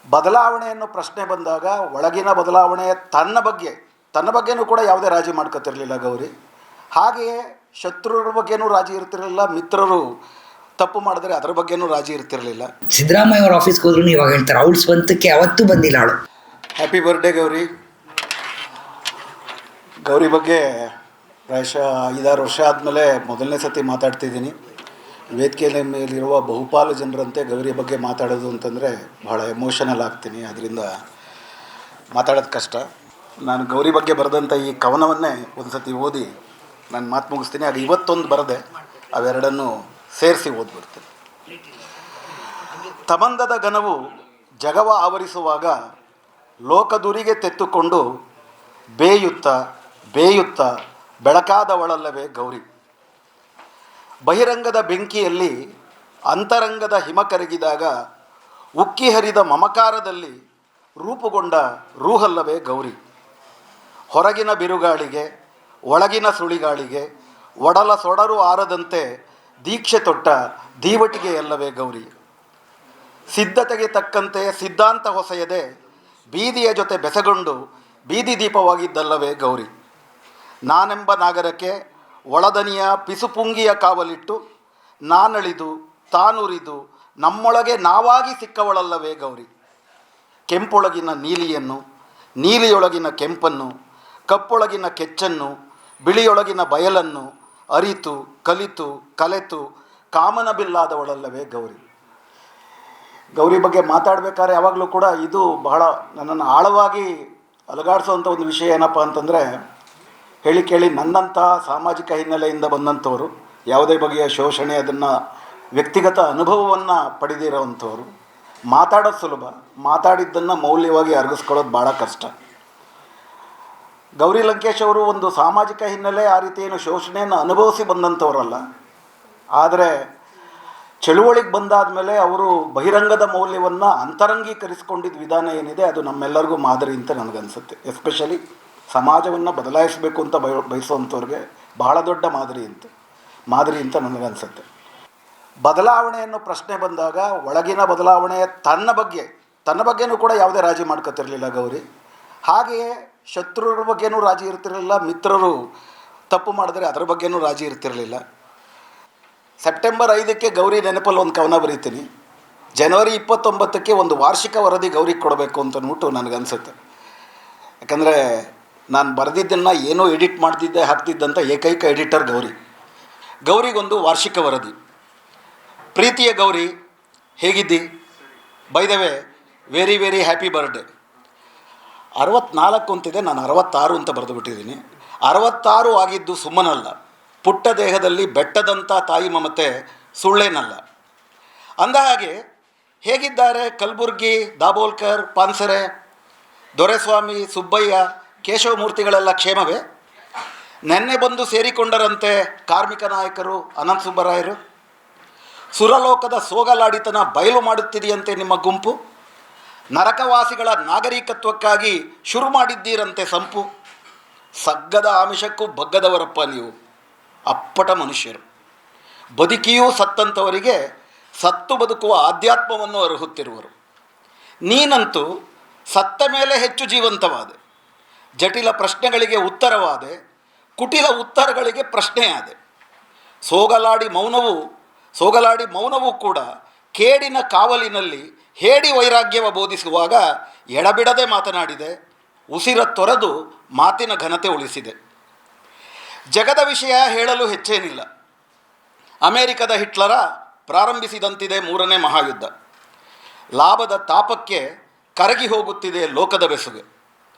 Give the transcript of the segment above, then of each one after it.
ಬದಲಾವಣೆಯನ್ನು ಪ್ರಶ್ನೆ ಬಂದಾಗ ಒಳಗಿನ ಬದಲಾವಣೆ ತನ್ನ ಬಗ್ಗೆನೂ ಕೂಡ ಯಾವುದೇ ರಾಜಿ ಮಾಡ್ಕೊತಿರಲಿಲ್ಲ ಗೌರಿ. ಹಾಗೆಯೇ ಶತ್ರುರ ಬಗ್ಗೆನೂ ರಾಜಿ ಇರ್ತಿರಲಿಲ್ಲ, ಮಿತ್ರರು ತಪ್ಪು ಮಾಡಿದ್ರೆ ಅದರ ಬಗ್ಗೆನೂ ರಾಜಿ ಇರ್ತಿರಲಿಲ್ಲ. ಸಿದ್ದರಾಮಯ್ಯ ಅವ್ರ ಆಫೀಸ್ಗೆ ಹೋದ್ರು ಇವಾಗ ಹೇಳ್ತಾರೆ ಅವಳು ಸ್ವಂತಕ್ಕೆ ಯಾವತ್ತೂ ಬಂದಿಲ್ಲ ಅವಳು. Happy birthday Gauri. ಗೌರಿ ಬಗ್ಗೆ ಪ್ರಾಯಶಃ 5-6 ವರ್ಷ ಆದಮೇಲೆ ಮೊದಲನೇ ಸತಿ ಮಾತಾಡ್ತಿದ್ದೀನಿ. ವೇದಿಕೆಯ ಮೇಲಿರುವ ಬಹುಪಾಲು ಜನರಂತೆ ಗೌರಿ ಬಗ್ಗೆ ಮಾತಾಡೋದು ಅಂತಂದರೆ ಭಾಳ ಎಮೋಷನಲ್ ಆಗ್ತೀನಿ, ಅದರಿಂದ ಮಾತಾಡೋದು ಕಷ್ಟ. ನಾನು ಗೌರಿ ಬಗ್ಗೆ ಬರೆದಂಥ ಈ ಕವನವನ್ನೇ ಒಂದು ಸತಿ ಓದಿ ನಾನು ಮಾತು ಮುಗಿಸ್ತೀನಿ. ಅದು ಇವತ್ತೊಂದು ಬರದೆ ಅವೆರಡನ್ನು ಸೇರಿಸಿ ಓದ್ಬಿಡ್ತೀನಿ. ತಮಂದದ ಘನವು ಜಗವ ಆವರಿಸುವಾಗ ಲೋಕದುರಿಗೆ ತೆತ್ತುಕೊಂಡು ಬೇಯುತ್ತ ಬೆಳಕಾದವಳಲ್ಲವೇ ಗೌರಿ. ಬಹಿರಂಗದ ಬೆಂಕಿಯಲ್ಲಿ ಅಂತರಂಗದ ಹಿಮ ಕರಗಿದಾಗ ಉಕ್ಕಿ ಹರಿದ ಮಮಕಾರದಲ್ಲಿ ರೂಪುಗೊಂಡ ರೂಹಲ್ಲವೇ ಗೌರಿ. ಹೊರಗಿನ ಬಿರುಗಾಳಿಗೆ ಒಳಗಿನ ಸುಳಿಗಾಳಿಗೆ ಒಡಲ ಸೊಡರು ಆರದಂತೆ ದೀಕ್ಷೆ ತೊಟ್ಟ ದೀವಟಿಗೆಯಲ್ಲವೇ ಗೌರಿ. ಸಿದ್ಧತೆಗೆ ತಕ್ಕಂತೆ ಸಿದ್ಧಾಂತ ಹೊಸೆಯದೆ ಬೀದಿಯ ಜೊತೆ ಬೆಸಗೊಂಡು ಬೀದಿ ದೀಪವಾಗಿದ್ದಲ್ಲವೇ ಗೌರಿ. ನಾನೆಂಬ ನಾಗರಕ್ಕೆ ಒಳದನಿಯ ಪಿಸುಪುಂಗಿಯ ಕಾವಲಿಟ್ಟು ನಾನಳಿದು ತಾನುರಿದು ನಮ್ಮೊಳಗೆ ನಾವಾಗಿ ಸಿಕ್ಕವಳಲ್ಲವೇ ಗೌರಿ. ಕೆಂಪೊಳಗಿನ ನೀಲಿಯನ್ನು, ನೀಲಿಯೊಳಗಿನ ಕೆಂಪನ್ನು, ಕಪ್ಪೊಳಗಿನ ಕೆಚ್ಚನ್ನು, ಬಿಳಿಯೊಳಗಿನ ಬಯಲನ್ನು ಅರಿತು ಕಲಿತು ಕಲೆತು ಕಾಮನ ಬಿಲ್ಲಾದವಳಲ್ಲವೇ ಗೌರಿ. ಗೌರಿ ಬಗ್ಗೆ ಮಾತಾಡಬೇಕಾದ್ರೆ ಯಾವಾಗಲೂ ಕೂಡ ಇದು ಬಹಳ ನನ್ನನ್ನು ಆಳವಾಗಿ ಅಲುಗಾಡಿಸೋವಂಥ ಒಂದು ವಿಷಯ ಏನಪ್ಪ ಅಂತಂದರೆ, ಹೇಳಿ ಕೇಳಿ ನನ್ನಂಥ ಸಾಮಾಜಿಕ ಹಿನ್ನೆಲೆಯಿಂದ ಬಂದಂಥವರು, ಯಾವುದೇ ಬಗೆಯ ಶೋಷಣೆ ಅದನ್ನು ವ್ಯಕ್ತಿಗತ ಅನುಭವವನ್ನು ಪಡೆದಿರೋವಂಥವ್ರು, ಮಾತಾಡೋದು ಸುಲಭ, ಮಾತಾಡಿದ್ದನ್ನು ಮೌಲ್ಯವಾಗಿ ಅರಗಿಸ್ಕೊಳ್ಳೋದು ಭಾಳ ಕಷ್ಟ. ಗೌರಿ ಲಂಕೇಶ್ ಅವರು ಒಂದು ಸಾಮಾಜಿಕ ಹಿನ್ನೆಲೆ ಆ ರೀತಿ ಏನು ಶೋಷಣೆಯನ್ನು ಅನುಭವಿಸಿ ಬಂದಂಥವರಲ್ಲ. ಆದರೆ ಚಳುವಳಿಗೆ ಬಂದಾದ ಮೇಲೆ ಅವರು ಬಹಿರಂಗದ ಮೌಲ್ಯವನ್ನು ಅಂತರಂಗೀಕರಿಸಿಕೊಂಡಿದ್ದ ವಿಧಾನ ಏನಿದೆ ಅದು ನಮ್ಮೆಲ್ಲರಿಗೂ ಮಾದರಿ ಅಂತ ನನಗನ್ಸುತ್ತೆ. ಎಸ್ಪೆಷಲಿ ಸಮಾಜವನ್ನು ಬದಲಾಯಿಸಬೇಕು ಅಂತ ಬಯಸುವಂಥವ್ರಿಗೆ ಬಹಳ ದೊಡ್ಡ ಮಾದರಿ ಅಂತ ನನಗನ್ಸುತ್ತೆ. ಬದಲಾವಣೆಯನ್ನು ಪ್ರಶ್ನೆ ಬಂದಾಗ ಒಳಗಿನ ಬದಲಾವಣೆ ತನ್ನ ಬಗ್ಗೆನೂ ಕೂಡ ಯಾವುದೇ ರಾಜಿ ಮಾಡ್ಕೊತಿರಲಿಲ್ಲ ಗೌರಿ. ಹಾಗೆಯೇ ಶತ್ರುರ ಬಗ್ಗೆನೂ ರಾಜಿ ಇರ್ತಿರಲಿಲ್ಲ, ಮಿತ್ರರು ತಪ್ಪು ಮಾಡಿದ್ರೆ ಅದರ ಬಗ್ಗೆನೂ ರಾಜಿ ಇರ್ತಿರಲಿಲ್ಲ. ಸೆಪ್ಟೆಂಬರ್ 5ಕ್ಕೆ ಗೌರಿ ನೆನಪಲ್ಲಿ ಒಂದು ಕವನ ಬರೀತೀನಿ. ಜನವರಿ 29ಕ್ಕೆ ಒಂದು ವಾರ್ಷಿಕ ವರದಿ ಗೌರಿಗೆ ಕೊಡಬೇಕು ಅಂತ ಅಂದ್ಬಿಟ್ಟು ನನಗನ್ಸುತ್ತೆ. ಯಾಕಂದರೆ ನಾನು ಬರೆದಿದ್ದನ್ನು ಏನೋ ಎಡಿಟ್ ಹಾಕ್ತಿದ್ದಂಥ ಏಕೈಕ ಎಡಿಟರ್ ಗೌರಿಗೊಂದು ವಾರ್ಷಿಕ ವರದಿ. ಪ್ರೀತಿಯ ಗೌರಿ, ಹೇಗಿದ್ದಿ? By the way very very happy birthday. 64 ಅಂತಿದೆ, ನಾನು 66 ಅಂತ ಬರೆದು ಬಿಟ್ಟಿದ್ದೀನಿ. 66 ಆಗಿದ್ದು ಸುಮ್ಮನಲ್ಲ, ಪುಟ್ಟ ದೇಹದಲ್ಲಿ ಬೆಟ್ಟದಂಥ ತಾಯಿ ಮಮತೆ ಸುಳ್ಳೇನಲ್ಲ. ಅಂದಹಾಗೆ ಹೇಗಿದ್ದಾರೆ ಕಲಬುರ್ಗಿ, ದಾಬೋಲ್ಕರ್, ಪಾನ್ಸರೆ, ದೊರೆಸ್ವಾಮಿ, ಸುಬ್ಬಯ್ಯ, ಕೇಶವಮೂರ್ತಿಗಳೆಲ್ಲ ಕ್ಷೇಮವೇ? ನೆನ್ನೆ ಬಂದು ಸೇರಿಕೊಂಡರಂತೆ ಕಾರ್ಮಿಕ ನಾಯಕರು, ಅನಂತ ಸುಬ್ಬರಾಯರು. ಸುರಲೋಕದ ಸೋಗಲಾಡಿತನ ಬಯಲು ಮಾಡುತ್ತಿದೆಯಂತೆ ನಿಮ್ಮ ಗುಂಪು. ನರಕವಾಸಿಗಳ ನಾಗರಿಕತ್ವಕ್ಕಾಗಿ ಶುರು ಮಾಡಿದ್ದೀರಂತೆ ಸಂಪು. ಸಗ್ಗದ ಆಮಿಷಕ್ಕೂ ಬಗ್ಗದವರಪ್ಪ ನೀವು, ಅಪ್ಪಟ ಮನುಷ್ಯರು. ಬದುಕಿಯೂ ಸತ್ತಂಥವರಿಗೆ ಸತ್ತು ಬದುಕುವ ಆಧ್ಯಾತ್ಮವನ್ನು ಅರ್ಹುತ್ತಿರುವರು. ನೀನಂತೂ ಸತ್ತ ಮೇಲೆ ಹೆಚ್ಚು ಜೀವಂತವಾದೆ. ಜಟಿಲ ಪ್ರಶ್ನೆಗಳಿಗೆ ಉತ್ತರವಾದೆ, ಕುಟಿಲ ಉತ್ತರಗಳಿಗೆ ಪ್ರಶ್ನೆಯಾದೆ. ಸೋಗಲಾಡಿ ಮೌನವೂ ಕೂಡ ಕೇಡಿನ ಕಾವಲಿನಲ್ಲಿ ಹೇಡಿ ವೈರಾಗ್ಯವ ಬೋಧಿಸುವಾಗ ಎಡಬಿಡದೆ ಮಾತನಾಡಿದೆ. ಉಸಿರ ತೊರೆದು ಮಾತಿನ ಘನತೆ ಉಳಿಸಿದೆ. ಜಗದ ವಿಷಯ ಹೇಳಲು ಹೆಚ್ಚೇನಿಲ್ಲ. ಅಮೇರಿಕದ ಹಿಟ್ಲರ ಪ್ರಾರಂಭಿಸಿದಂತಿದೆ 3ನೇ ಮಹಾಯುದ್ಧ. ಲಾಭದ ತಾಪಕ್ಕೆ ಕರಗಿ ಹೋಗುತ್ತಿದೆ ಲೋಕದ ಬೆಸುಗೆ.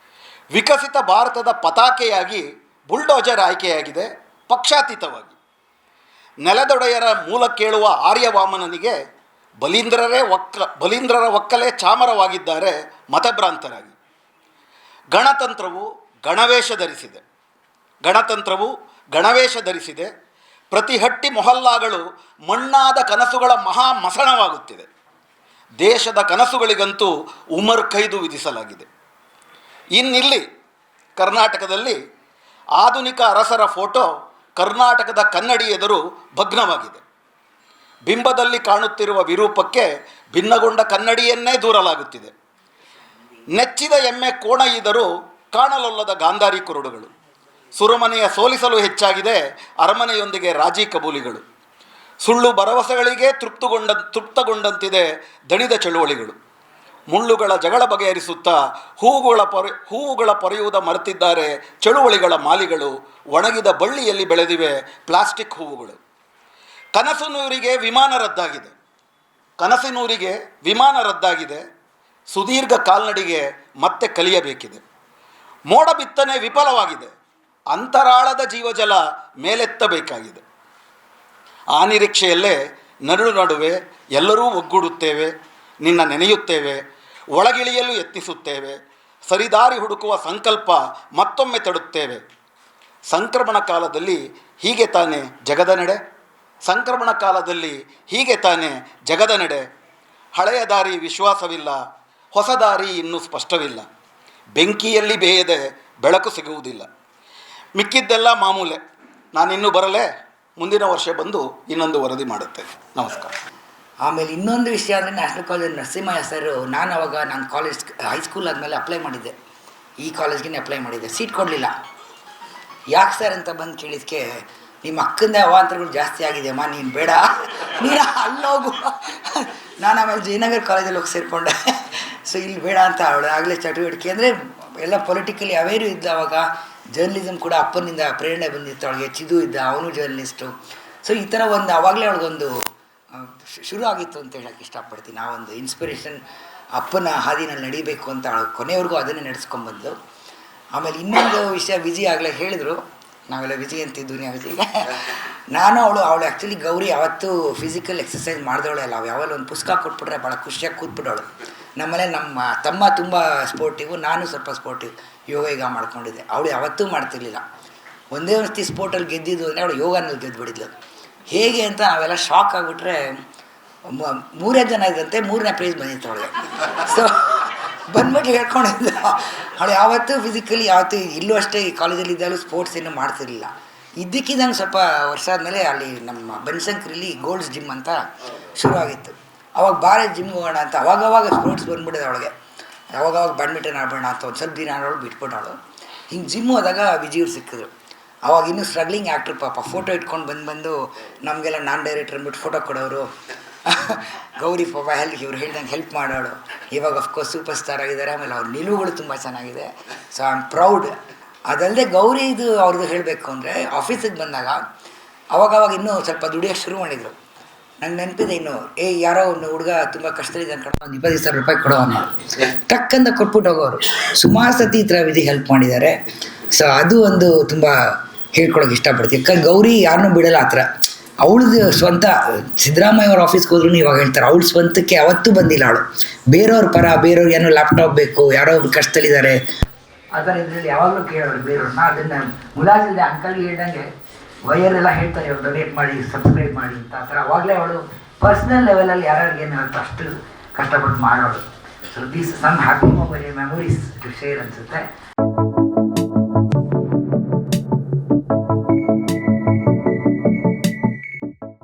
ವಿಕಸಿತ ಭಾರತದ ಪತಾಕೆಯಾಗಿ ಬುಲ್ಡೋಜರ್ ಆಯ್ಕೆಯಾಗಿದೆ ಪಕ್ಷಾತೀತವಾಗಿ. ನೆಲದೊಡೆಯರ ಮೂಲ ಕೇಳುವ ಆರ್ಯವಾಮನನಿಗೆ ಬಲೀಂದ್ರರ ಒಕ್ಕಲೇ ಚಾಮರವಾಗಿದ್ದಾರೆ ಮತಭ್ರಾಂತರಾಗಿ. ಗಣತಂತ್ರವು ಗಣವೇಶ ಧರಿಸಿದೆ. ಪ್ರತಿ ಹಟ್ಟಿ ಮೊಹಲ್ಲಾಗಳು ಮಣ್ಣಾದ ಕನಸುಗಳ ಮಹಾ ಮಸಣವಾಗುತ್ತಿದೆ. ದೇಶದ ಕನಸುಗಳಿಗಂತೂ ಉಮರ್ ಖೈದು ವಿಧಿಸಲಾಗಿದೆ. ಇನ್ನಿಲ್ಲಿ ಕರ್ನಾಟಕದಲ್ಲಿ ಆಧುನಿಕ ಅರಸರ ಫೋಟೋ ಕರ್ನಾಟಕದ ಕನ್ನಡಿ ಎದುರು ಭಗ್ನವಾಗಿದೆ. ಬಿಂಬದಲ್ಲಿ ಕಾಣುತ್ತಿರುವ ವಿರೂಪಕ್ಕೆ ಭಿನ್ನಗೊಂಡ ಕನ್ನಡಿಯನ್ನೇ ದೂರಲಾಗುತ್ತಿದೆ. ನೆಚ್ಚಿದ ಎಮ್ಮೆ ಕೋಣ ಇದ್ದರೂ ಕಾಣಲೊಲ್ಲದ ಗಾಂಧಾರಿ ಕುರುಡುಗಳು. ಸುರಮನೆಯ ಸೋಲಿಸಲು ಹೆಚ್ಚಾಗಿದೆ ಅರಮನೆಯೊಂದಿಗೆ ರಾಜಿ ಕಬೂಲಿಗಳು. ಸುಳ್ಳು ಭರವಸೆಗಳಿಗೆ ತೃಪ್ತಗೊಂಡಂತಿದೆ ದಣಿದ ಚಳುವಳಿಗಳು. ಮುಳ್ಳುಗಳ ಜಗಳ ಬಗೆಹರಿಸುತ್ತಾ ಹೂವುಗಳ ಪೊರೆಯುವುದ ಮರೆತಿದ್ದಾರೆ ಚಳುವಳಿಗಳ ಮಾಲಿಗಳು. ಒಣಗಿದ ಬಳ್ಳಿಯಲ್ಲಿ ಬೆಳೆದಿವೆ ಪ್ಲಾಸ್ಟಿಕ್ ಹೂವುಗಳು. ಕನಸಿನೂರಿಗೆ ವಿಮಾನ ರದ್ದಾಗಿದೆ. ಸುದೀರ್ಘ ಕಾಲ್ನಡಿಗೆ ಮತ್ತೆ ಕಲಿಯಬೇಕಿದೆ. ಮೋಡ ಬಿತ್ತನೆ ವಿಫಲವಾಗಿದೆ. ಅಂತರಾಳದ ಜೀವಜಲ ಮೇಲೆತ್ತಬೇಕಾಗಿದೆ. ಆ ನಿರೀಕ್ಷೆಯಲ್ಲೇ ನಡುವೆ ಎಲ್ಲರೂ ಒಗ್ಗೂಡುತ್ತೇವೆ. ನಿನ್ನ ನೆನೆಯುತ್ತೇವೆ, ಒಳಗಿಳಿಯಲು ಯತ್ನಿಸುತ್ತೇವೆ. ಸರಿದಾರಿ ಹುಡುಕುವ ಸಂಕಲ್ಪ ಮತ್ತೊಮ್ಮೆ ತಡುತ್ತೇವೆ. ಸಂಕ್ರಮಣ ಕಾಲದಲ್ಲಿ ಹೀಗೆ ತಾನೇ ಜಗದ ನಡೆ. ಹಳೆಯ ದಾರಿ ವಿಶ್ವಾಸವಿಲ್ಲ, ಹೊಸ ದಾರಿ ಇನ್ನೂ ಸ್ಪಷ್ಟವಿಲ್ಲ. ಬೆಂಕಿಯಲ್ಲಿ ಬೇಯದೆ ಬೆಳಕು ಸಿಗುವುದಿಲ್ಲ. ಮಿಕ್ಕಿದ್ದೆಲ್ಲ ಮಾಮೂಲೆ. ನಾನಿನ್ನೂ ಬರಲೇ, ಮುಂದಿನ ವರ್ಷ ಬಂದು ಇನ್ನೊಂದು ವರದಿ ಮಾಡುತ್ತೇನೆ. ನಮಸ್ಕಾರ. ಆಮೇಲೆ ಇನ್ನೊಂದು ವಿಷಯ ಅಂದರೆ ನ್ಯಾಷನಲ್ ಕಾಲೇಜ್ ನರಸಿಂಹಯ್ಯ ಸರ್, ನಾನು ಕಾಲೇಜ್ ಹೈಸ್ಕೂಲ್ ಆದಮೇಲೆ ಅಪ್ಲೈ ಮಾಡಿದ್ದೆ. ಈ ಕಾಲೇಜ್ಗೆ ಅಪ್ಲೈ ಮಾಡಿದ್ದೆ, ಸೀಟ್ ಕೊಡಲಿಲ್ಲ. ಯಾಕೆ ಸರ್ ಅಂತ ಬಂದು ಕೇಳಿದಕ್ಕೆ, ನಿಮ್ಮ ಅಕ್ಕಂದೇ ಅವಾಂತರಗಳು ಜಾಸ್ತಿ ಆಗಿದೆಯಮ್ಮ, ನೀನು ಬೇಡ, ನೀನು ಅಲ್ಲೋಗು. ನಾನು ಆಮೇಲೆ ಜಯನಗರ್ ಕಾಲೇಜಲ್ಲಿ ಹೋಗಿ ಸೇರಿಕೊಂಡೆ. ಸೊ ಇಲ್ಲಿ ಬೇಡ ಅಂತ ಅವಳು ಆಗಲೇ ಚಟುವಟಿಕೆ ಅಂದರೆ ಎಲ್ಲ ಪೊಲಿಟಿಕಲಿ ಅವೇರು ಇದ್ದ. ಅವಾಗ ಜರ್ನಲಿಸಮ್ ಕೂಡ ಅಪ್ಪನಿಂದ ಪ್ರೇರಣೆ ಬಂದಿತ್ತು ಅವಳಿಗೆ. ಚಿದು ಇದ್ದ, ಅವನು ಜರ್ನಲಿಸ್ಟು. ಸೊ ಈ ಥರ ಒಂದು ಆವಾಗಲೇ ಅವಳಿಗೊಂದು ಶುರು ಆಗಿತ್ತು ಅಂತ ಹೇಳೋಕ್ಕೆ ಇಷ್ಟಪಡ್ತೀನಿ. ಆ ಒಂದು ಇನ್ಸ್ಪಿರೇಷನ್ ಅಪ್ಪನ ಹಾದಿನಲ್ಲಿ ನಡಿಬೇಕು ಅಂತ ಅವಳು ಕೊನೆವರೆಗೂ ಅದನ್ನೇ ನಡೆಸ್ಕೊಂಡ್ಬಂದು. ಆಮೇಲೆ ಇನ್ನೊಂದು ವಿಷಯ, ವಿಜಯ್ ಆಗಲೇ ಹೇಳಿದರು, ನಾವೆಲ್ಲ ವಿಜಯ್ ಅಂತಿದ್ದು ವಿಜಯ್ಗೆ. ಅವಳು ಆ್ಯಕ್ಚುಲಿ ಗೌರಿ ಯಾವತ್ತೂ ಫಿಸಿಕಲ್ ಎಕ್ಸಸೈಸ್ ಮಾಡಿದವಳೆ ಅಲ್ಲ. ಅವು ಯಾವಾಗಲೂ ಒಂದು ಪುಸ್ತಕ ಕೊಟ್ಬಿಟ್ರೆ ಭಾಳ ಖುಷಿಯಾಗಿ ಕೂತ್ಬಿಟ್ಟವಳು. ನಮ್ಮನೆ ನಮ್ಮ ತಮ್ಮ ತುಂಬ ಸ್ಪೋರ್ಟಿವು, ನಾನು ಸ್ವಲ್ಪ ಸ್ಪೋರ್ಟಿವ್, ಯೋಗ ಮಾಡ್ಕೊಂಡಿದ್ದೆ. ಅವಳು ಯಾವತ್ತೂ ಮಾಡ್ತಿರ್ಲಿಲ್ಲ. ಒಂದೇ ಒಂದು ಸ್ಪೋರ್ಟಲ್ಲಿ ಗೆದ್ದಿದ್ದು ಅಂದರೆ ಅವಳು ಯೋಗನಲ್ಲಿ ಗೆದ್ದುಬಿಡಿದ್ಲು. ಹೇಗೆ ಅಂತ ನಾವೆಲ್ಲ ಶಾಕ್ ಆಗಿಬಿಟ್ರೆ, 3 ಜನ ಇದ್ದಂತೆ 3ನೇ ಪ್ರೈಸ್ ಬಂದಿತ್ತು ಅವಳಿಗೆ. ಸೊ ಬಂದ್ಬಿಟ್ಟು ಹೇಳ್ಕೊಂಡಿದ್ದ. ಅವಳು ಯಾವತ್ತೂ ಫಿಸಿಕಲಿ ಇಲ್ಲೂ ಅಷ್ಟೇ, ಈ ಕಾಲೇಜಲ್ಲಿ ಇದ್ದಾಗಲೂ ಸ್ಪೋರ್ಟ್ಸ್ ಏನೂ ಮಾಡ್ತಿರ್ಲಿಲ್ಲ. ಇದ್ದಕ್ಕಿದ್ದಂಗೆ ಸ್ವಲ್ಪ ವರ್ಷ ಆದಮೇಲೆ ಅಲ್ಲಿ ನಮ್ಮ ಬನಶಂಕರಿಲಿ ಗೋಲ್ಡ್ಸ್ ಜಿಮ್ ಅಂತ ಶುರುವಾಗಿತ್ತು. ಅವಾಗ ಬಾರೆ ಜಿಮ್ಗೆ ಹೋಗೋಣ ಅಂತ ಅವಾಗವಾಗ ಸ್ಪೋರ್ಟ್ಸ್ ಬಂದ್ಬಿಟ್ಟಿದೆ ಅವಳಿಗೆ. ಯಾವಾಗವಾಗ ಬ್ಯಾಡ್ಮಿಂಟನ್ ಆಡೋಣ ಅಂತ ಒಂದು ಸ್ವಲ್ಪ ದಿನ ಆಡೋಳು, ಬಿಟ್ಬಿಟ್ಟವಳು. ಹಿಂಗೆ ಜಿಮ್ ಹೋದಾಗ ವಿಜಯವ್ರು ಸಿಕ್ಕಿದ್ರು. ಅವಾಗ ಇನ್ನೂ ಸ್ಟ್ರಗ್ಲಿಂಗ್ ಆ್ಯಕ್ಟ್ರು ಪಾಪ. ಫೋಟೋ ಇಟ್ಕೊಂಡು ಬಂದು ನಮಗೆಲ್ಲ ನಾನ್ ಡೈರೆಕ್ಟರ್ ಅಂದ್ಬಿಟ್ಟು ಫೋಟೋ ಕೊಡೋರು. ಗೌರಿ ಪಾಪ ಇವ್ರು ಹೇಳ್ದಂಗೆ ಹೆಲ್ಪ್ ಮಾಡೋಳು. ಇವಾಗ ಅಫ್ಕೋರ್ಸ್ ಸೂಪರ್ ಸ್ಟಾರ್ ಆಗಿದ್ದಾರೆ. ಆಮೇಲೆ ಅವ್ರ ನಿಲುವುಗಳು ತುಂಬ ಚೆನ್ನಾಗಿದೆ. So I am proud. ಅದಲ್ಲದೆ ಗೌರಿ ಇದು ಅವ್ರದ್ದು ಹೇಳಬೇಕು ಅಂದರೆ, ಆಫೀಸಿಗೆ ಬಂದಾಗ ಅವಾಗವಾಗ ಇನ್ನೂ ಸ್ವಲ್ಪ ದುಡಿಯೋಕ್ಕೆ ಶುರು ಮಾಡಿದರು. ನಂಗೆ ನೆನಪಿದೆ, ಇನ್ನು ಯಾರೋ ಒಂದು ಹುಡುಗ ತುಂಬ ಕಷ್ಟದಲ್ಲಿದ್ದಾನೆ ಕಣ, ಒಂದು 25,000 ರೂಪಾಯಿ ಕೊಡೋನು, ಟಕ್ಕಂತ ಕೊಟ್ಬಿಟ್ಟು ಹೋಗೋರು. ಸುಮಾರು ಸತಿ ಈ ಥರ ವಿಧಿ ಹೆಲ್ಪ್ ಮಾಡಿದ್ದಾರೆ. ಸೊ ಅದು ಒಂದು ತುಂಬ ಹೇಳ್ಕೊಳಕ್ಕೆ ಇಷ್ಟಪಡ್ತೀನಿ. ಯಾಕಂದ್ರೆ ಗೌರಿ ಯಾರನ್ನೂ ಬಿಡಲ್ಲ ಆ ಥರ. ಅವಳದು ಸ್ವಂತ ಸಿದ್ದರಾಮಯ್ಯ ಅವ್ರ ಆಫೀಸ್ಗೆ ಹೋದ್ರೂ ಇವಾಗ ಹೇಳ್ತಾರೆ, ಅವಳು ಸ್ವಂತಕ್ಕೆ ಯಾವತ್ತೂ ಬಂದಿಲ್ಲ ಅವಳು. ಬೇರೆಯವ್ರ ಪರ, ಬೇರೆಯವ್ರಿಗೆ ಏನೋ ಲ್ಯಾಪ್ಟಾಪ್ ಬೇಕು, ಯಾರೋ ಒಬ್ರು ಕಷ್ಟದಲ್ಲಿದ್ದಾರೆ ಆ ಥರ ಇದರಲ್ಲಿ ಯಾವಾಗಲೂ ಕೇಳೋರು ಬೇರೆಯವ್ರನ್ನ. ಅದನ್ನು ಮುಲಾಜಿಲ್ಲದೆ ಅಂಕಲ್ಗೆ ಹೇಳ್ದಂಗೆ ವೈಯರೆಲ್ಲ ಹೇಳ್ತಾರೆ, ಅವ್ರು ಡೊನೇಟ್ ಮಾಡಿ, ಸಬ್ಸ್ಕ್ರೈಬ್ ಮಾಡಿ ಅಂತ. ಆ ಥರ ಅವಾಗಲೇ ಅವಳು ಪರ್ಸ್ನಲ್ ಲೆವೆಲಲ್ಲಿ ಯಾರ್ಯಾರಿಗೆ ಏನಾಗುತ್ತೆ ಅಷ್ಟು ಕಷ್ಟಪಟ್ಟು ಮಾಡೋಳು. So these some happy memories to share ಅನಿಸುತ್ತೆ.